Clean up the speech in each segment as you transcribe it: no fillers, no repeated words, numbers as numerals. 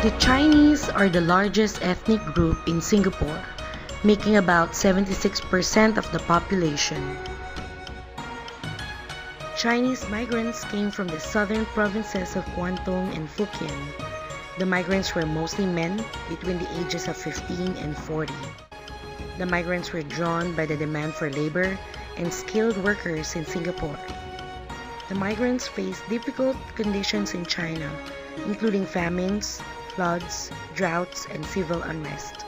The Chinese are the largest ethnic group in Singapore, making about 76% of the population. Chinese migrants came from the southern provinces of Guangdong and Fukien. The migrants were mostly men between the ages of 15 and 40. The migrants were drawn by the demand for labor and skilled workers in Singapore. The migrants faced difficult conditions in China, including famines, floods, droughts, and civil unrest.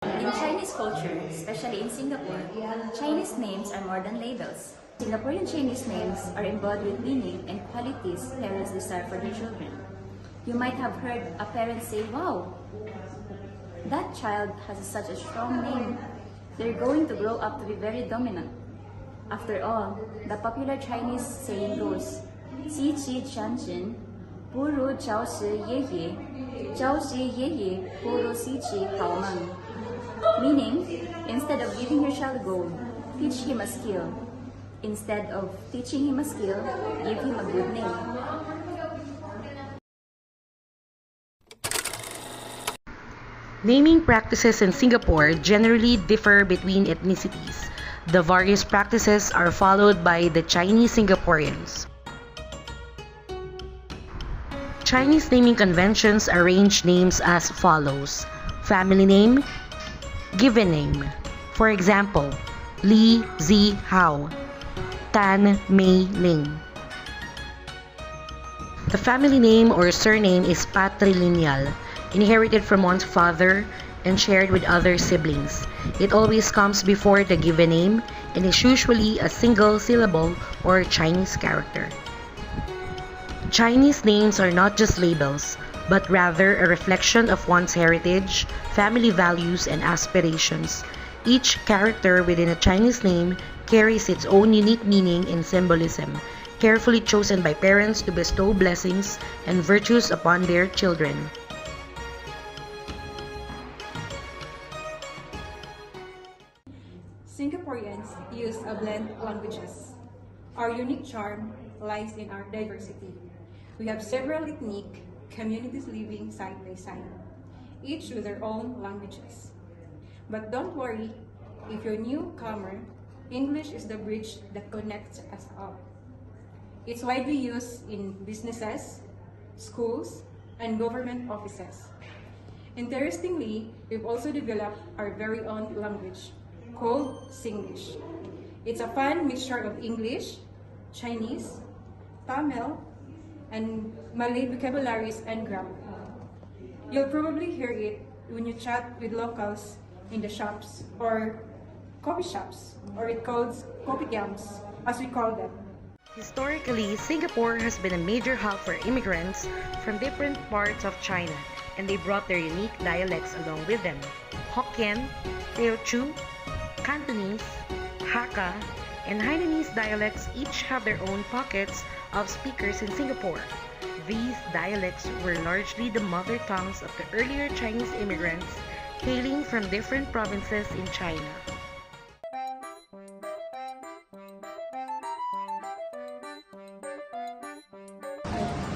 In Chinese culture, especially in Singapore, Chinese names are more than labels. Singaporean Chinese names are embodied with meaning and qualities parents desire for their children. You might have heard a parent say, "Wow, that child has such a strong name. They're going to grow up to be very dominant." After all, the popular Chinese saying goes, "机器长进不如教识爷爷，教识爷爷不如机器好梦." Meaning, instead of giving your child gold, teach him a skill. Instead of teaching him a skill, give him a good name. Naming practices in Singapore generally differ between ethnicities. The various practices are followed by the Chinese Singaporeans. Chinese naming conventions arrange names as follows: family name, given name. For example, Li Zi Hao, Tan Mei Ling. The family name or surname is patrilineal, inherited from one's father and shared with other siblings. It always comes before the given name and is usually a single syllable or Chinese character. Chinese names are not just labels, but rather a reflection of one's heritage, family values, and aspirations. Each character within a Chinese name carries its own unique meaning and symbolism, carefully chosen by parents to bestow blessings and virtues upon their children. Singaporeans use a blend of languages. Our unique charm lies in our diversity. We have several ethnic communities living side by side, each with their own languages. But don't worry, if you're a newcomer, English is the bridge that connects us all. It's widely used in businesses, schools, and government offices. Interestingly, we've also developed our very own language, called Singlish. It's a fun mixture of English, Chinese, Tamil, and Malay vocabularies and grammar. You'll probably hear it when you chat with locals in the shops or coffee shops, or it called kopitiams, as we call them. Historically, Singapore has been a major hub for immigrants from different parts of China, and they brought their unique dialects along with them. Hokkien, Teochew, Cantonese, Hakka, and Hainanese dialects each have their own pockets of speakers in Singapore. These dialects were largely the mother tongues of the earlier Chinese immigrants hailing from different provinces in China.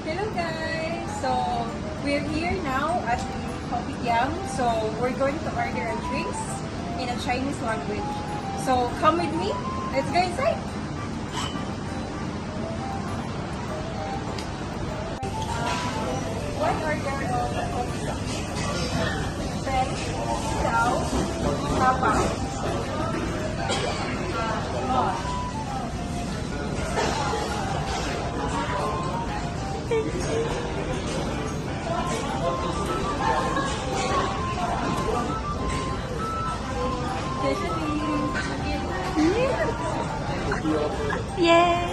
Hello guys! So, we're here now at the kopitiam. So, we're going to order a drinks in a Chinese language. So, come with me. Let's go inside. One order of kopitiam. Then, sitaw, tapao. Yay!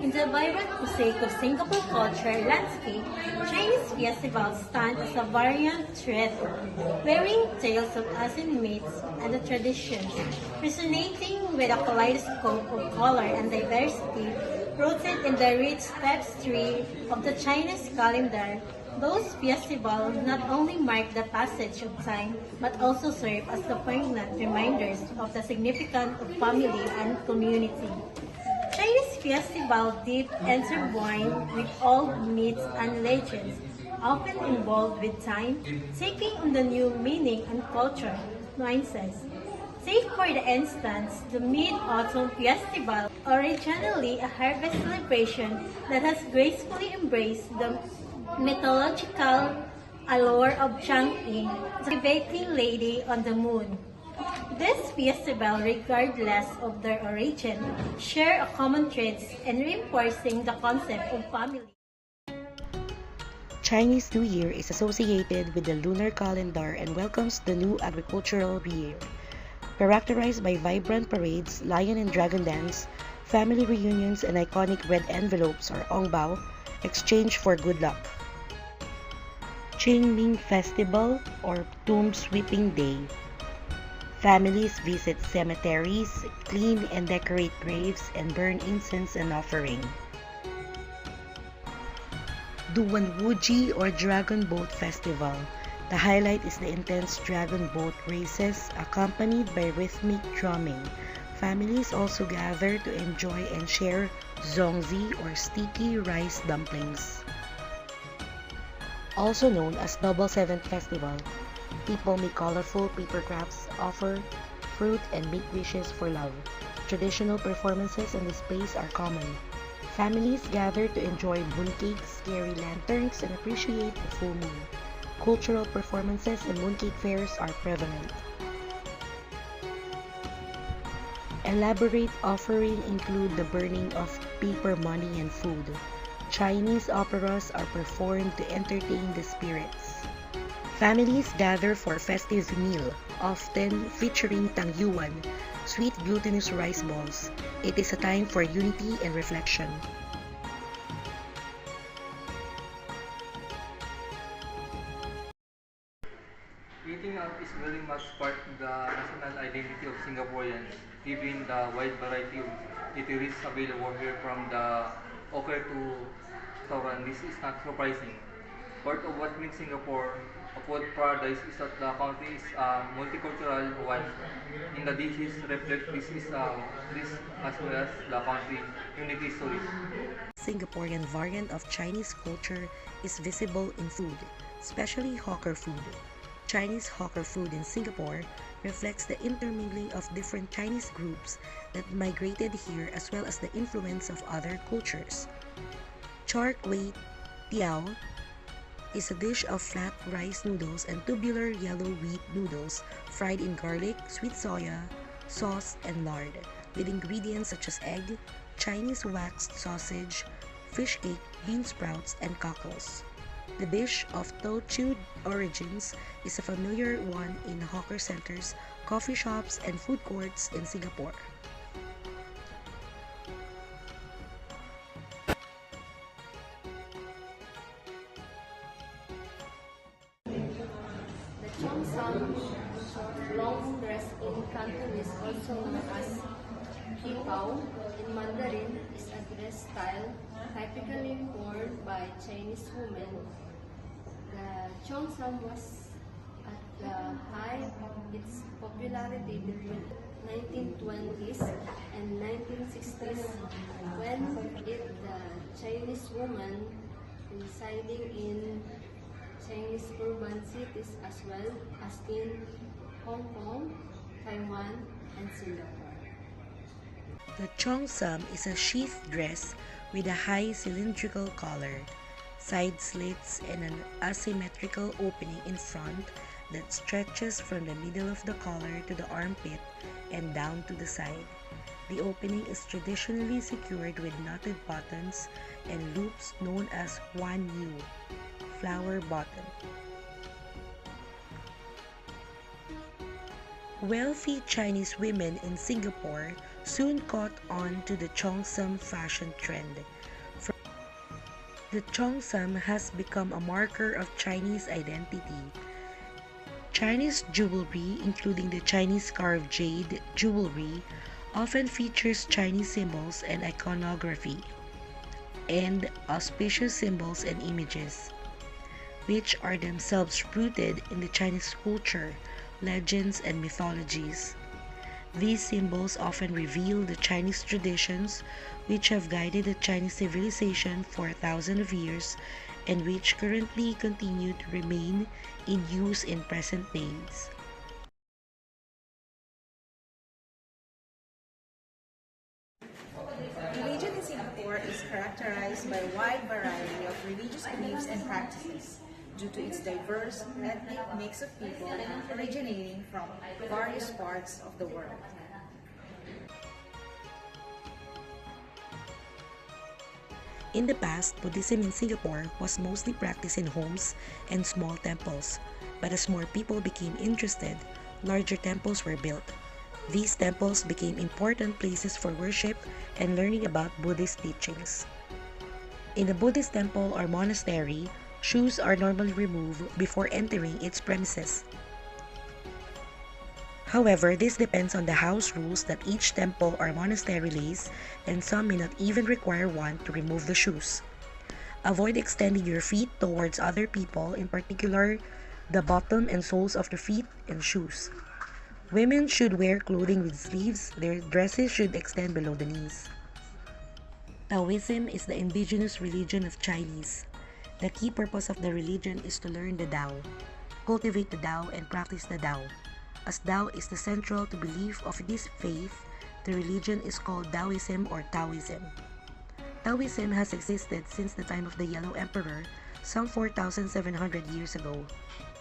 In the vibrant mosaic of Singapore culture landscape, Chinese festivals stand as a variant thread, wearing tales of Asian myths and the traditions, resonating with a kaleidoscope of color and diversity rooted in the rich tapestry of the Chinese calendar. Those festivals not only mark the passage of time but also serve as the poignant reminders of the significance of family and community. Chinese festival deep intertwined with old myths and legends, often involved with time, taking on the new meaning and culture nuances. Take for the instance the Mid-Autumn Festival, originally a harvest celebration that has gracefully embraced the mythological allure of Chang'e, the baking lady on the moon. This festival, regardless of their origin, share a common threads in reinforcing the concept of family. Chinese New Year is associated with the lunar calendar and welcomes the new agricultural year. Characterized by vibrant parades, lion and dragon dance, family reunions, and iconic red envelopes or ongbao exchanged for good luck. Qingming Festival or Tomb Sweeping Day. Families visit cemeteries, clean and decorate graves, and burn incense and offering. Duanwuji or Dragon Boat Festival. The highlight is the intense dragon boat races accompanied by rhythmic drumming. Families also gather to enjoy and share zongzi or sticky rice dumplings. Also known as Double Seventh Festival, people make colorful paper crafts, offer fruit, and make wishes for love. Traditional performances and displays are common. Families gather to enjoy mooncakes, scary lanterns, and appreciate the full moon. Cultural performances and mooncake fairs are prevalent. Elaborate offering include the burning of paper money and food. Chinese operas are performed to entertain the spirits. Families gather for festive meal, often featuring tangyuan, sweet glutinous rice balls. It is a time for unity and reflection. Eating out is very much part of the national identity of Singaporeans, given the wide variety of eateries available here from the okra to restaurant. This is not surprising. Part of what makes Singapore a food paradise is that the country is a multicultural one. In the dishes reflect this as well as the country unity stories. Singaporean variant of Chinese culture is visible in food, especially hawker food. Chinese hawker food in Singapore reflects the intermingling of different Chinese groups that migrated here as well as the influence of other cultures. Char Kway Teow is a dish of flat rice noodles and tubular yellow wheat noodles fried in garlic, sweet soya, sauce, and lard, with ingredients such as egg, Chinese waxed sausage, fish cake, bean sprouts, and cockles. The dish of Teochew origins is a familiar one in hawker centers, coffee shops, and food courts in Singapore. The cheongsam, long dress in Cantonese, also known as qipao in Mandarin, is a dress style typically worn by Chinese women. The cheongsam was at the height of its popularity between 1920s and 1960s when the Chinese woman residing in Chinese urban cities as well as in Hong Kong, Taiwan, and Singapore. The cheongsam is a sheath dress with a high cylindrical collar, side slits, and an asymmetrical opening in front that stretches from the middle of the collar to the armpit and down to the side. The opening is traditionally secured with knotted buttons and loops known as Huan Yu, flower button. Wealthy Chinese women in Singapore soon caught on to the cheongsam fashion trend. The cheongsam has become a marker of Chinese identity. Chinese jewelry, including the Chinese carved jade jewelry, often features Chinese symbols and iconography, and auspicious symbols and images. which are themselves rooted in the Chinese culture, legends, and mythologies. These symbols often reveal the Chinese traditions which have guided the Chinese civilization for thousands of years and which currently continue to remain in use in present days. Religion in Singapore is characterized by a wide variety of religious beliefs and practices due to its diverse ethnic mix of people originating from various parts of the world. In the past, Buddhism in Singapore was mostly practiced in homes and small temples, but as more people became interested, larger temples were built. These temples became important places for worship and learning about Buddhist teachings. In a Buddhist temple or monastery, shoes are normally removed before entering its premises. However, this depends on the house rules that each temple or monastery lays, and some may not even require one to remove the shoes. Avoid extending your feet towards other people, in particular the bottom and soles of the feet and shoes. Women should wear clothing with sleeves. Their dresses should extend below the knees. Taoism is the indigenous religion of Chinese. The key purpose of the religion is to learn the Tao, cultivate the Tao, and practice the Tao. As Tao is the central to belief of this faith, the religion is called Taoism or Taoism. Taoism has existed since the time of the Yellow Emperor, some 4,700 years ago.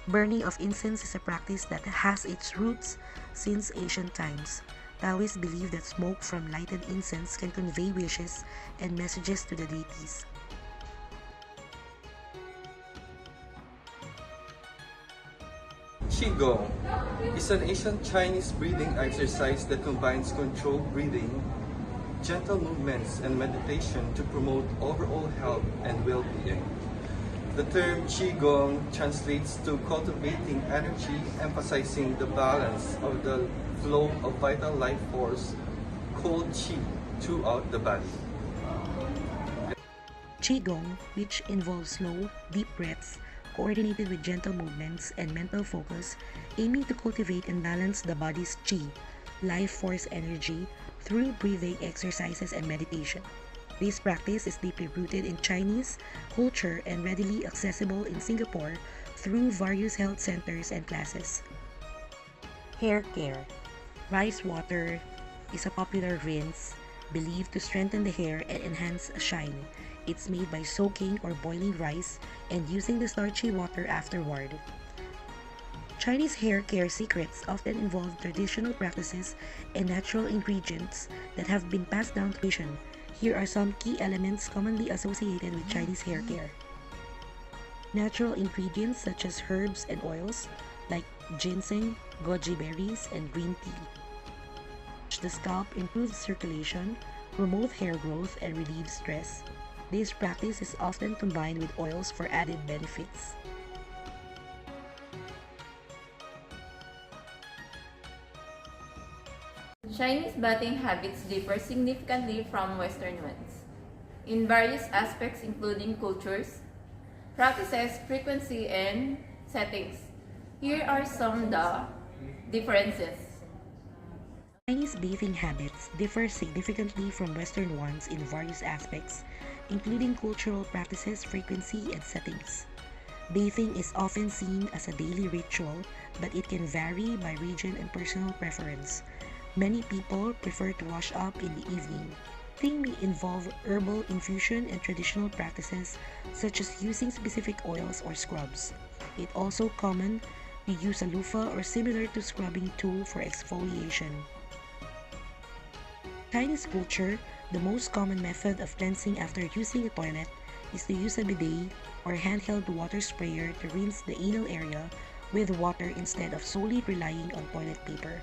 Burning of incense is a practice that has its roots since ancient times. Taoists believe that smoke from lighted incense can convey wishes and messages to the deities. Qigong is an ancient Chinese breathing exercise that combines controlled breathing, gentle movements, and meditation to promote overall health and well-being. The term Qigong translates to cultivating energy, emphasizing the balance of the flow of vital life force called Qi throughout the body. Qigong, which involves slow, deep breaths, coordinated with gentle movements and mental focus, aiming to cultivate and balance the body's Qi, life force energy, through breathing exercises and meditation. This practice is deeply rooted in Chinese culture and readily accessible in Singapore through various health centers and classes. Hair care. Rice water is a popular rinse believed to strengthen the hair and enhance shine. It's made by soaking or boiling rice and using the starchy water afterward. Chinese hair care secrets often involve traditional practices and natural ingredients that have been passed down through tradition. Here are some key elements commonly associated with Chinese hair care. Natural ingredients such as herbs and oils like ginseng, goji berries, and green tea. The scalp improves circulation, promotes hair growth, and relieves stress. This practice is often combined with oils for added benefits. Chinese bathing habits differ significantly from Western ones in various aspects including cultures, practices, frequency, and settings. Here are some of the differences. Chinese bathing habits differ significantly from Western ones in various aspects, including cultural practices, frequency, and settings. Bathing is often seen as a daily ritual, but it can vary by region and personal preference. Many people prefer to wash up in the evening. Bathing may involve herbal infusion and traditional practices such as using specific oils or scrubs. It's also common to use a loofah or similar to scrubbing tool for exfoliation. Chinese culture, the most common method of cleansing after using a toilet is to use a bidet or handheld water sprayer to rinse the anal area with water instead of solely relying on toilet paper.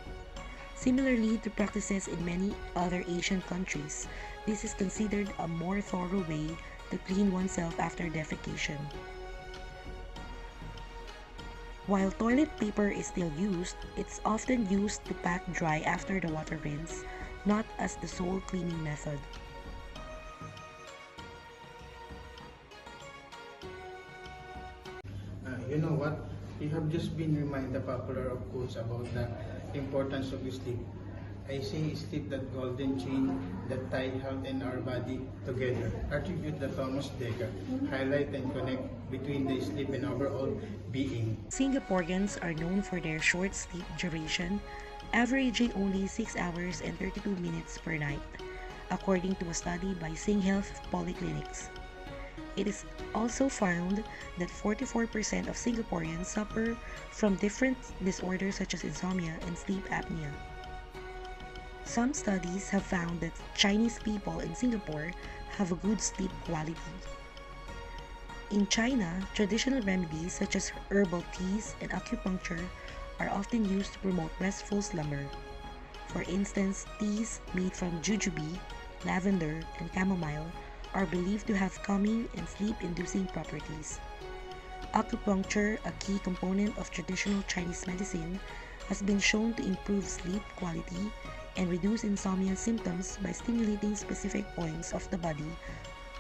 Similarly to practices in many other Asian countries, this is considered a more thorough way to clean oneself after defecation. While toilet paper is still used, it's often used to pat dry after the water rinse, not as the sole cleaning method. You know what? You have just been reminded the popular of quotes about the importance of sleep. I say sleep that golden chain that tie health and our body together. Attribute that Thomas Dekker highlight and connect between the sleep and overall being. Singaporeans are known for their short sleep duration, averaging only 6 hours and 32 minutes per night, according to a study by SingHealth Polyclinics. It is also found that 44% of Singaporeans suffer from different disorders such as insomnia and sleep apnea. Some studies have found that Chinese people in Singapore have a good sleep quality. In China, traditional remedies such as herbal teas and acupuncture are often used to promote restful slumber. For instance, teas made from jujube, lavender, and chamomile are believed to have calming and sleep-inducing properties. Acupuncture, a key component of traditional Chinese medicine, has been shown to improve sleep quality and reduce insomnia symptoms by stimulating specific points of the body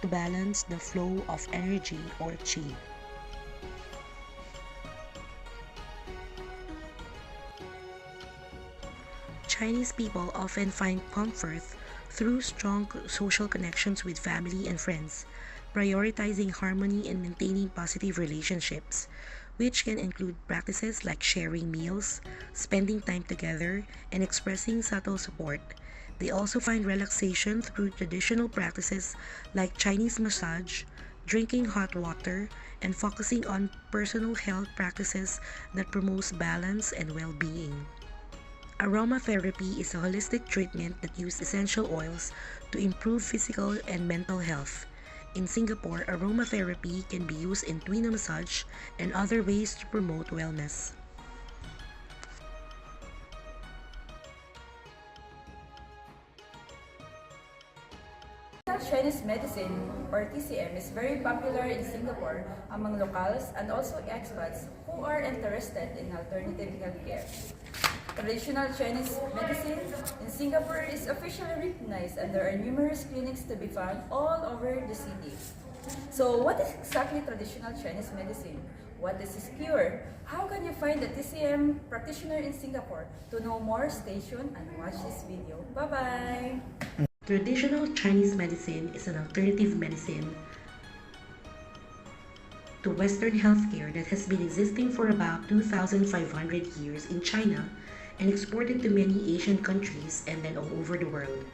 to balance the flow of energy or qi. Chinese people often find comfort through strong social connections with family and friends, prioritizing harmony and maintaining positive relationships, which can include practices like sharing meals, spending time together, and expressing subtle support. They also find relaxation through traditional practices like Chinese massage, drinking hot water, and focusing on personal health practices that promotes balance and well-being. Aromatherapy is a holistic treatment that uses essential oils to improve physical and mental health. In Singapore, aromatherapy can be used in tuina massage and other ways to promote wellness. Chinese medicine, or TCM, is very popular in Singapore among locals and also expats who are interested in alternative healthcare. Traditional Chinese medicine in Singapore is officially recognized, and there are numerous clinics to be found all over the city. So what is exactly traditional Chinese medicine? What is its cure? How can you find a TCM practitioner in Singapore? To know more, stay tuned and watch this video. Bye-bye! Traditional Chinese medicine is an alternative medicine to Western healthcare that has been existing for about 2,500 years in China and exported to many Asian countries and then all over the world.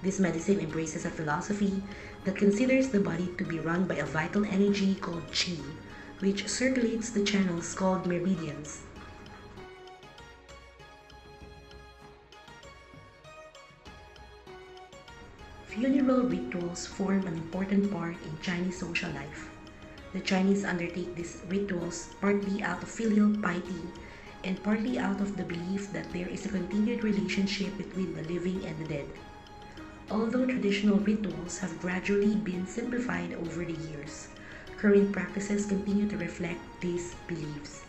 This medicine embraces a philosophy that considers the body to be run by a vital energy called qi, which circulates the channels called meridians. Funeral rituals form an important part in Chinese social life. The Chinese undertake these rituals partly out of filial piety and partly out of the belief that there is a continued relationship between the living and the dead. Although traditional rituals have gradually been simplified over the years, current practices continue to reflect these beliefs.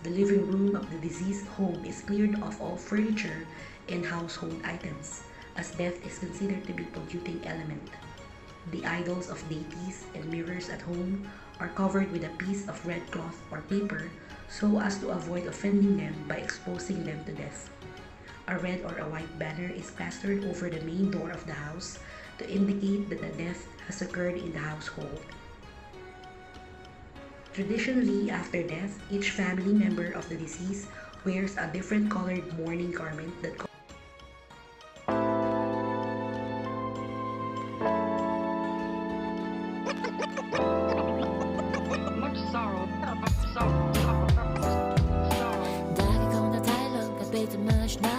The living room of the deceased home is cleared of all furniture and household items, as death is considered to be a polluting element. The idols of deities and mirrors at home are covered with a piece of red cloth or paper so as to avoid offending them by exposing them to death. A red or a white banner is plastered over the main door of the house to indicate that a death has occurred in the household. Traditionally, after death, each family member of the deceased wears a different colored mourning garment that Dagen kommer det til å bli til mørkt.